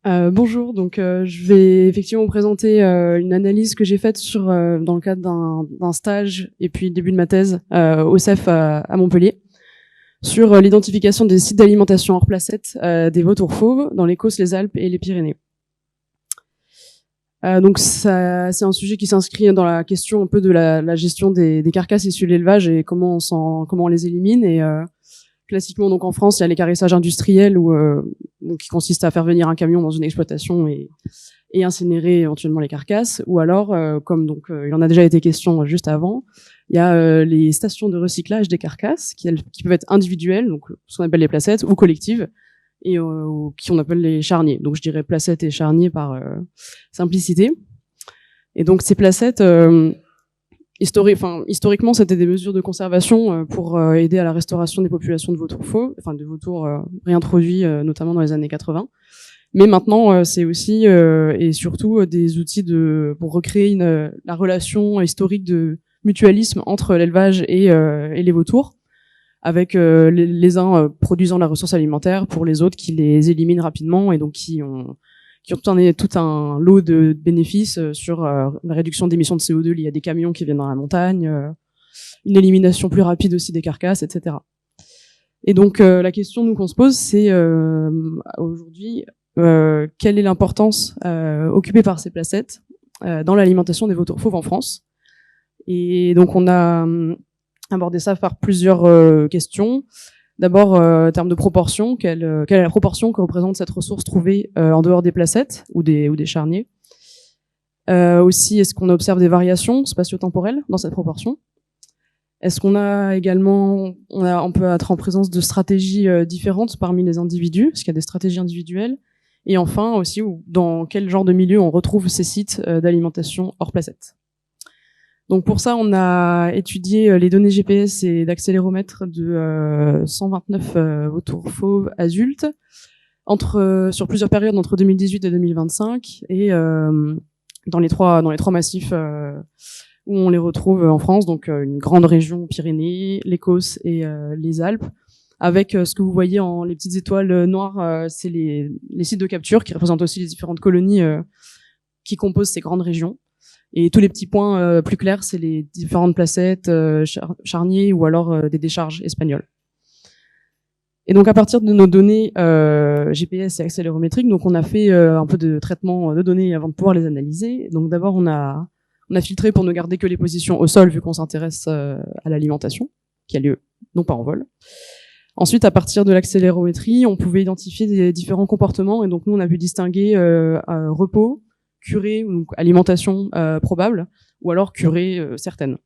Bonjour, donc je vais effectivement vous présenter une analyse que j'ai faite sur dans le cadre d'un stage et puis début de ma thèse au CEF à Montpellier sur l'identification des sites d'alimentation hors placette des vautours fauves dans les Causses, les Alpes et les Pyrénées. Donc ça, c'est un sujet qui s'inscrit dans la question un peu de la gestion des carcasses issues de l'élevage et comment on les élimine. Et classiquement, donc en France, il y a l'équarrissage industriel qui consiste à faire venir un camion dans une exploitation et incinérer éventuellement les carcasses. Ou alors, comme donc il en a déjà été question juste avant, il y a les stations de recyclage des carcasses qui peuvent être individuelles, donc ce qu'on appelle les placettes, ou collectives, et qui on appelle les charniers. Donc je dirais placettes et charniers par simplicité. Et donc ces placettes, historiquement, c'était des mesures de conservation pour aider à la restauration des populations de vautours fauves, enfin de vautours réintroduits, notamment dans les années 80. Mais maintenant, c'est aussi et surtout des outils pour recréer la relation historique de mutualisme entre l'élevage et les vautours, avec les uns produisant la ressource alimentaire pour les autres qui les éliminent rapidement et donc qui ont tout un lot de bénéfices sur la réduction d'émissions de CO2 liées à des camions qui viennent dans la montagne, une élimination plus rapide aussi des carcasses, etc. Et donc la question nous qu'on se pose, c'est aujourd'hui quelle est l'importance occupée par ces placettes dans l'alimentation des vautours fauves en France. Et donc on a abordé ça par plusieurs questions. D'abord, en termes de proportion, quelle est la proportion que représente cette ressource trouvée en dehors des placettes ou des charniers. Aussi, est-ce qu'on observe des variations spatio-temporelles dans cette proportion? Est-ce qu'on a également, on peut être en présence de stratégies différentes parmi les individus? Est-ce qu'il y a des stratégies individuelles? Et enfin aussi, dans quel genre de milieu on retrouve ces sites d'alimentation hors placettes? Donc pour ça, on a étudié les données GPS et d'accéléromètre de 129 vautours fauves adultes sur plusieurs périodes entre 2018 et 2025 et dans les trois massifs où on les retrouve en France, donc une grande région Pyrénées, les Causses et les Alpes, avec ce que vous voyez en les petites étoiles noires, c'est les sites de capture qui représentent aussi les différentes colonies qui composent ces grandes régions. Et tous les petits points plus clairs, c'est les différentes placettes, charniers ou alors des décharges espagnoles. Et donc à partir de nos données GPS et accélérométriques, donc on a fait un peu de traitement de données avant de pouvoir les analyser. Donc d'abord on a filtré pour ne garder que les positions au sol vu qu'on s'intéresse à l'alimentation qui a lieu non pas en vol. Ensuite, à partir de l'accélérométrie, on pouvait identifier des différents comportements et donc nous on a pu distinguer repos, curée, donc alimentation probable, ou alors curée certaine.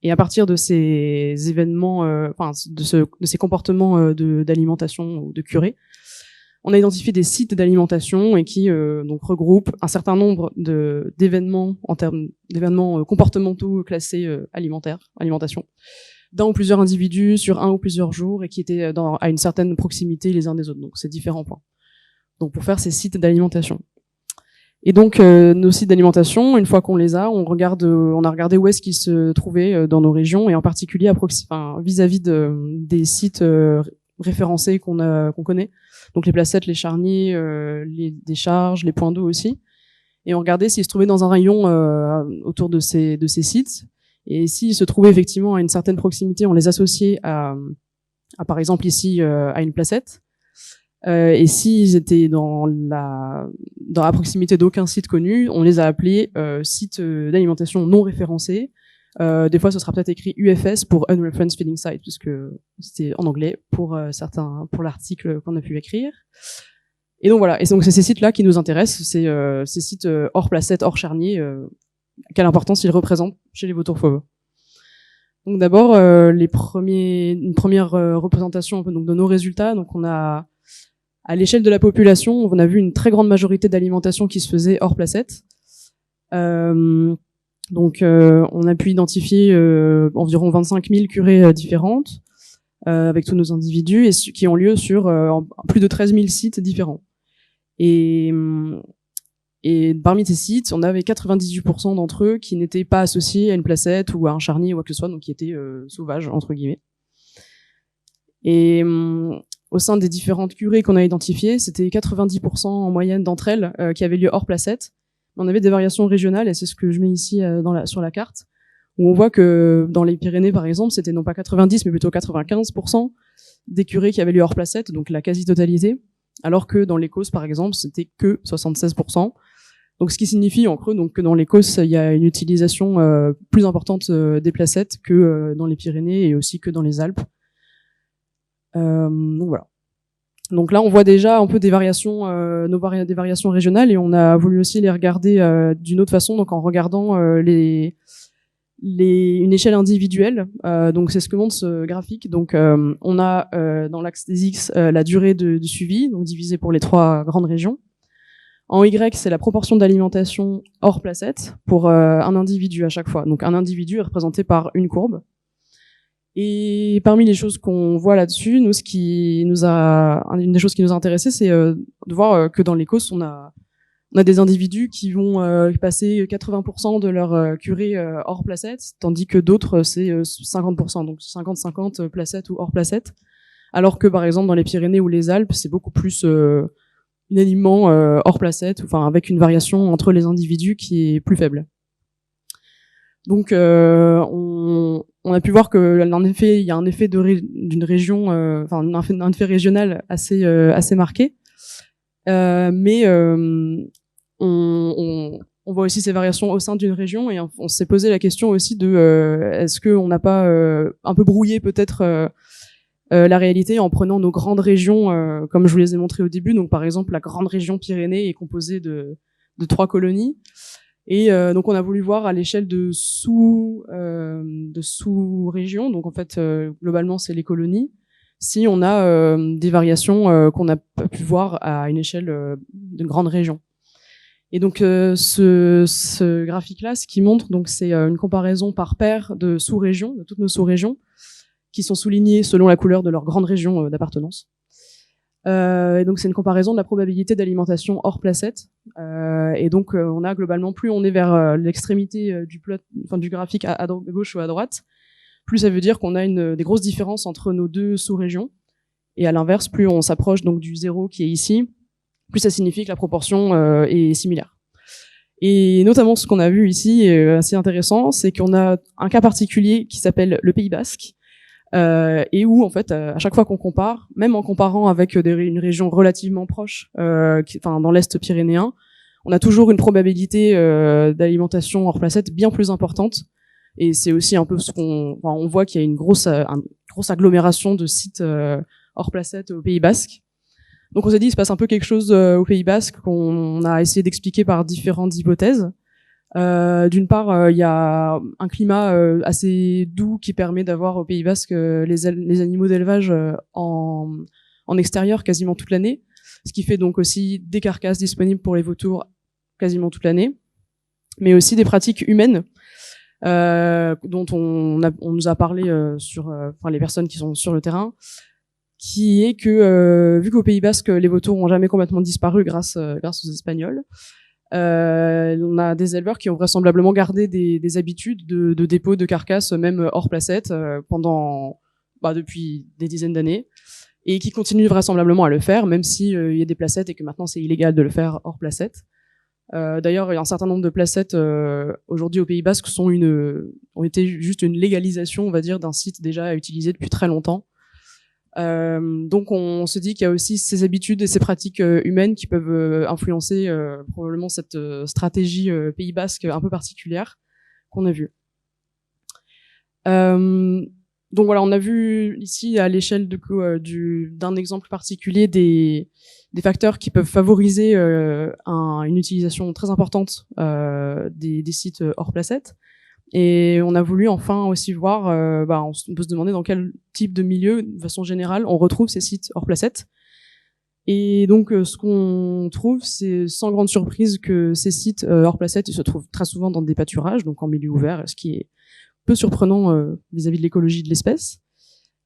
Et à partir de ces événements, de ces comportements d'alimentation ou de curée, on a identifié des sites d'alimentation et qui donc regroupent un certain nombre d'événements en termes d'événements comportementaux classés alimentation, d'un ou plusieurs individus sur un ou plusieurs jours et qui étaient à une certaine proximité les uns des autres. Donc c'est différents points. Donc pour faire ces sites d'alimentation. Et donc nos sites d'alimentation, une fois qu'on les a, on a regardé où est-ce qu'ils se trouvaient dans nos régions et en particulier vis-à-vis des sites référencés qu'on connaît, donc les placettes, les charniers, les décharges, les points d'eau aussi. Et on regardait s'ils se trouvaient dans un rayon autour de ces sites et s'ils se trouvaient effectivement à une certaine proximité, on les associait à par exemple ici à une placette. Et s'ils étaient dans la proximité d'aucun site connu, on les a appelés sites d'alimentation non référencés. Des fois, ce sera peut-être écrit UFS pour Unreferenced Feeding Site, puisque c'est en anglais pour l'article qu'on a pu écrire. Et donc voilà. Et donc c'est ces sites-là qui nous intéressent, c'est ces sites hors placette, hors charnier. Quelle importance ils représentent chez les vautours fauves. Donc d'abord, une première représentation un peu, donc, de nos résultats. Donc on a à l'échelle de la population, on a vu une très grande majorité d'alimentation qui se faisait hors placette. Donc, on a pu identifier environ 25 000 curées différentes avec tous nos individus et qui ont lieu sur plus de 13 000 sites différents. Et parmi ces sites, on avait 98% d'entre eux qui n'étaient pas associés à une placette ou à un charnier ou quoi que ce soit, donc qui étaient sauvages entre guillemets. Et au sein des différentes curés qu'on a identifiées, c'était 90% en moyenne d'entre elles qui avaient lieu hors placette. On avait des variations régionales, et c'est ce que je mets ici sur la carte, où on voit que dans les Pyrénées, par exemple, c'était non pas 90, mais plutôt 95% des curés qui avaient lieu hors placette, donc la quasi-totalité, alors que dans les Causses, par exemple, c'était que 76%. Donc, ce qui signifie en creux donc que dans les Causses, il y a une utilisation plus importante des placettes que dans les Pyrénées et aussi que dans les Alpes. Donc voilà. Donc là, on voit déjà un peu des variations, des variations régionales, et on a voulu aussi les regarder d'une autre façon, donc en regardant une échelle individuelle. Donc c'est ce que montre ce graphique. Donc on a dans l'axe des X la durée de suivi, donc divisée pour les 3 grandes régions. En Y, c'est la proportion d'alimentation hors placette pour un individu à chaque fois. Donc un individu est représenté par une courbe. Et parmi les choses qu'on voit là-dessus, une des choses qui nous a intéressé, c'est de voir que dans les Causses, on a des individus qui vont passer 80% de leur curée hors placette, tandis que d'autres, c'est 50%, donc 50-50 placette ou hors placette. Alors que, par exemple, dans les Pyrénées ou les Alpes, c'est beaucoup plus unanimement hors placette, enfin avec une variation entre les individus qui est plus faible. Donc, on a pu voir que, en effet, il y a un effet d'une région, enfin un effet régional assez marqué, mais on voit aussi ces variations au sein d'une région, et on s'est posé la question aussi de est-ce qu'on n'a pas un peu brouillé peut-être la réalité en prenant nos grandes régions, comme je vous les ai montrées au début. Donc, par exemple, la grande région Pyrénées est composée de 3 colonies. Et donc on a voulu voir à l'échelle de sous-régions, donc en fait globalement c'est les colonies, si on a des variations qu'on n'a pas pu voir à une échelle d'une grande région. Et donc ce graphique-là, ce qui montre, donc c'est une comparaison par paire de sous-régions, de toutes nos sous-régions, qui sont soulignées selon la couleur de leur grande région d'appartenance. Et donc c'est une comparaison de la probabilité d'alimentation hors placette. Et donc on a globalement, plus on est vers l'extrémité du graphique à gauche ou à droite, plus ça veut dire qu'on a des grosses différences entre nos 2 sous-régions. Et à l'inverse, plus on s'approche donc du 0 qui est ici, plus ça signifie que la proportion est similaire. Et notamment ce qu'on a vu ici est assez intéressant, c'est qu'on a un cas particulier qui s'appelle le Pays Basque, et où en fait à chaque fois qu'on compare, même en comparant avec une région relativement proche, dans l'Est pyrénéen, on a toujours une probabilité d'alimentation hors placette bien plus importante. Et c'est aussi un peu on voit qu'il y a une grosse agglomération de sites hors placette au Pays Basque. Donc on s'est dit il se passe un peu quelque chose au Pays Basque qu'on a essayé d'expliquer par différentes hypothèses. D'une part, il y a un climat assez doux qui permet d'avoir au Pays Basque les animaux d'élevage en extérieur quasiment toute l'année, ce qui fait donc aussi des carcasses disponibles pour les vautours quasiment toute l'année, mais aussi des pratiques humaines dont on nous a parlé sur les personnes qui sont sur le terrain, qui est que vu qu'au Pays Basque les vautours ont jamais complètement disparu grâce aux Espagnols, on a des éleveurs qui ont vraisemblablement gardé des habitudes de dépôt de carcasses, même hors placette, depuis des dizaines d'années, et qui continuent vraisemblablement à le faire, même si il y a des placettes et que maintenant c'est illégal de le faire hors placette. D'ailleurs, il y a un certain nombre de placettes aujourd'hui au Pays Basque ont été juste une légalisation, on va dire, d'un site déjà utilisé depuis très longtemps. Donc on se dit qu'il y a aussi ces habitudes et ces pratiques humaines qui peuvent influencer probablement cette stratégie Pays Basque un peu particulière qu'on a vue. Donc voilà, on a vu ici à l'échelle d'un exemple particulier des facteurs qui peuvent favoriser une utilisation très importante des sites hors placette. Et on a voulu enfin aussi voir, on peut se demander dans quel type de milieu, de façon générale, on retrouve ces sites hors placette. Et donc ce qu'on trouve, c'est sans grande surprise que ces sites hors placette, ils se trouvent très souvent dans des pâturages, donc en milieu ouvert, ce qui est peu surprenant vis-à-vis de l'écologie de l'espèce.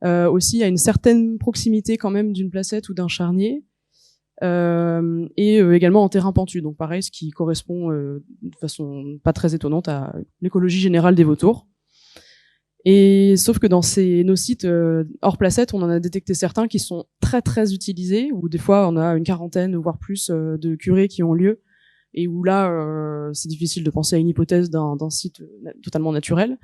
Aussi, il y a une certaine proximité quand même d'une placette ou d'un charnier, et également en terrain pentu, donc pareil, ce qui correspond de façon pas très étonnante à l'écologie générale des vautours. Et sauf que dans nos sites hors placette, on en a détecté certains qui sont très très utilisés, où des fois on a une quarantaine voire plus de curés qui ont lieu, et où là c'est difficile de penser à une hypothèse d'un site totalement naturel.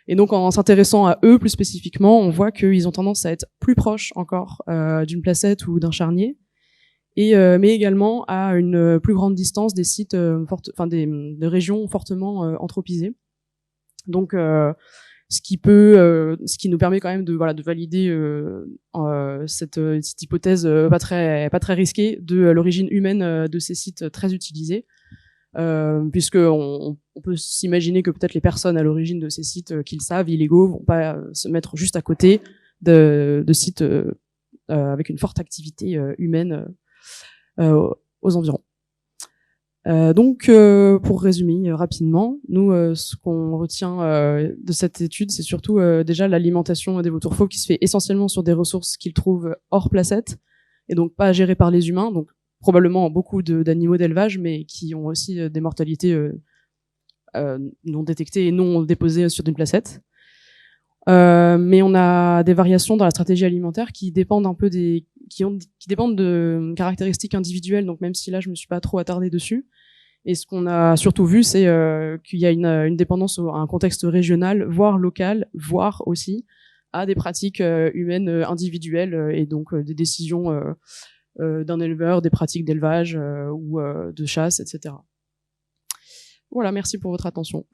Et donc en s'intéressant à eux plus spécifiquement, on voit qu'ils ont tendance à être plus proches encore d'une placette ou d'un charnier, et mais également à une plus grande distance des sites des régions fortement anthropisées. Donc ce qui nous permet quand même de valider cette hypothèse pas très risquée de l'origine humaine de ces sites très utilisés, puisque on peut s'imaginer que peut-être les personnes à l'origine de ces sites qu'ils savent illégaux vont pas se mettre juste à côté de sites avec une forte activité humaine aux environs. Donc, pour résumer rapidement, nous, ce qu'on retient de cette étude, c'est surtout déjà l'alimentation des vautours fauves qui se fait essentiellement sur des ressources qu'ils trouvent hors placette, et donc pas gérées par les humains, donc probablement beaucoup d'animaux d'élevage, mais qui ont aussi des mortalités non détectées et non déposées sur une placette. Mais on a des variations dans la stratégie alimentaire qui dépendent un peu qui dépendent de caractéristiques individuelles. Donc même si là je me suis pas trop attardée dessus. Et ce qu'on a surtout vu, c'est qu'il y a une dépendance à un contexte régional, voire local, voire aussi à des pratiques humaines individuelles et donc des décisions d'un éleveur, des pratiques d'élevage ou de chasse, etc. Voilà, merci pour votre attention.